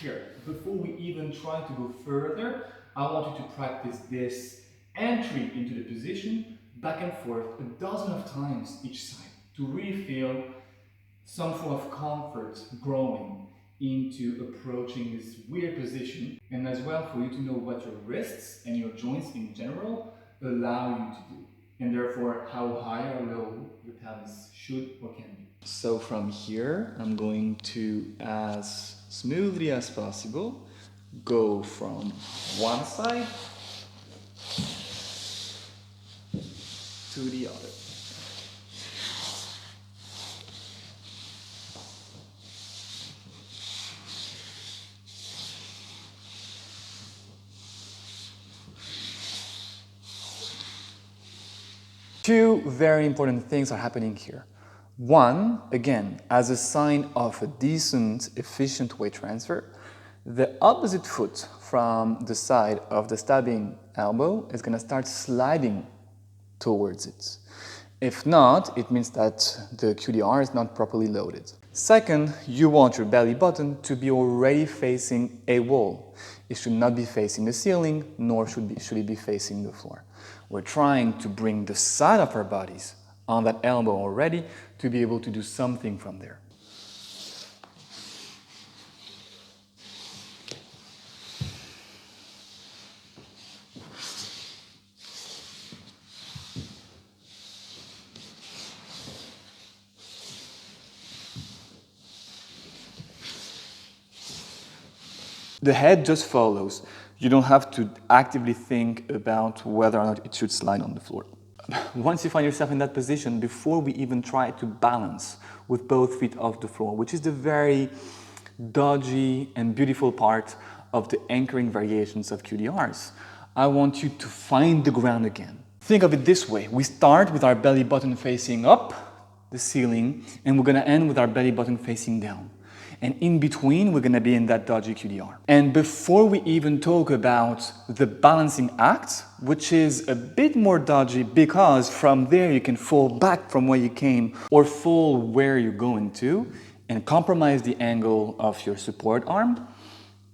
Here, before we even try to go further, I want you to practice this entry into the position back and forth a dozen of times each side to really feel some form of comfort growing into approaching this weird position, and as well for you to know what your wrists and your joints in general allow you to do, and therefore how high or low your pelvis should or can be. So from here, I'm going to, as smoothly as possible, go from one side to the other. Two very important things are happening here. One, again, as a sign of a decent, efficient weight transfer, the opposite foot from the side of the stabbing elbow is going to start sliding towards it. If not, it means that the QDR is not properly loaded. Second, you want your belly button to be already facing a wall. It should not be facing the ceiling, nor should it be facing the floor. We're trying to bring the side of our bodies on that elbow already to be able to do something from there. The head just follows. You don't have to actively think about whether or not it should slide on the floor. Once you find yourself in that position, before we even try to balance with both feet off the floor, which is the very dodgy and beautiful part of the anchoring variations of QDRs, I want you to find the ground again. Think of it this way. We start with our belly button facing up, the ceiling, and we're going to end with our belly button facing down. And in between, we're going to be in that dodgy QDR. And before we even talk about the balancing act, which is a bit more dodgy because from there you can fall back from where you came or fall where you're going to and compromise the angle of your support arm,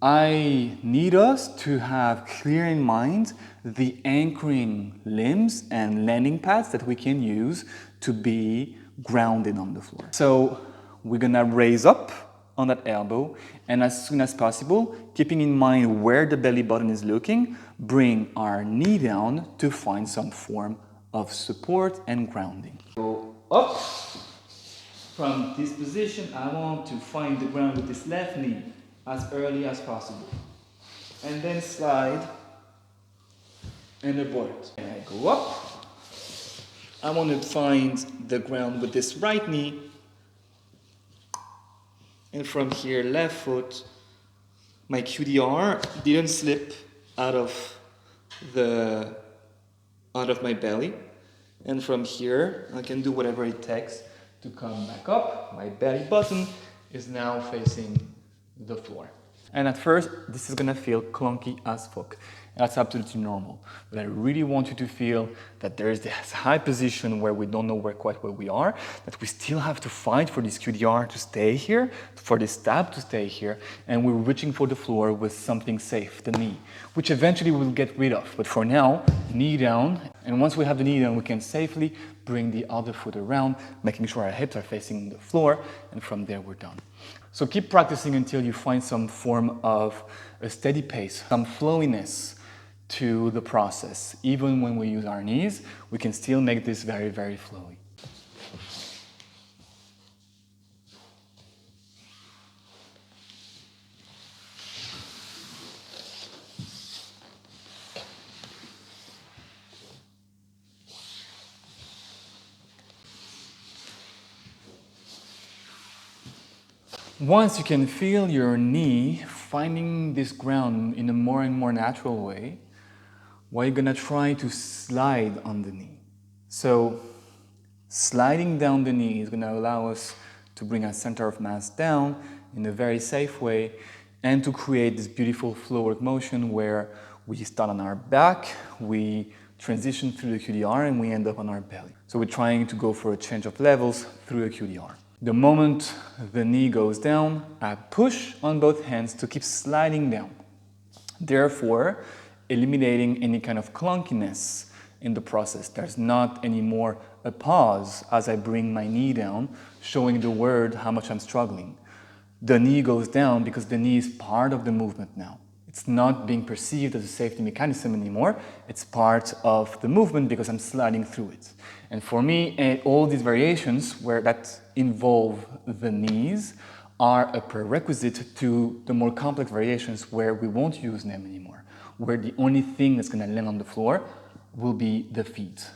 I need us to have clear in mind the anchoring limbs and landing pads that we can use to be grounded on the floor. So we're going to raise up on that elbow, and as soon as possible, keeping in mind where the belly button is looking, bring our knee down to find some form of support and grounding. Go up. From this position, I want to find the ground with this left knee as early as possible. And then slide and abort. And I go up. I want to find the ground with this right knee. And from here, left foot, my QDR didn't slip out of my belly. And from here, I can do whatever it takes to come back up. My belly button is now facing the floor. And at first, this is gonna feel clunky as fuck. That's absolutely normal. But I really want you to feel that there is this high position where we don't know quite where we are, that we still have to fight for this QDR to stay here, for this stab to stay here, and we're reaching for the floor with something safe, the knee, which eventually we'll get rid of. But for now, knee down, and once we have the knee down, we can safely bring the other foot around, making sure our hips are facing the floor, and from there we're done. So keep practicing until you find some form of a steady pace, some flowiness to the process. Even when we use our knees, we can still make this very, very flowy. Once you can feel your knee finding this ground in a more and more natural way, well, you're gonna try to slide on the knee. So sliding down the knee is gonna allow us to bring our center of mass down in a very safe way and to create this beautiful flow-work motion where we start on our back, we transition through the QDR, and we end up on our belly. So we're trying to go for a change of levels through a QDR. The moment the knee goes down, I push on both hands to keep sliding down. Therefore, eliminating any kind of clunkiness in the process. There's not anymore a pause as I bring my knee down, showing the word how much I'm struggling. The knee goes down because the knee is part of the movement now. It's not being perceived as a safety mechanism anymore. It's part of the movement because I'm sliding through it. And for me, all these variations that involve the knees are a prerequisite to the more complex variations where we won't use them anymore, where the only thing that's going to land on the floor will be the feet.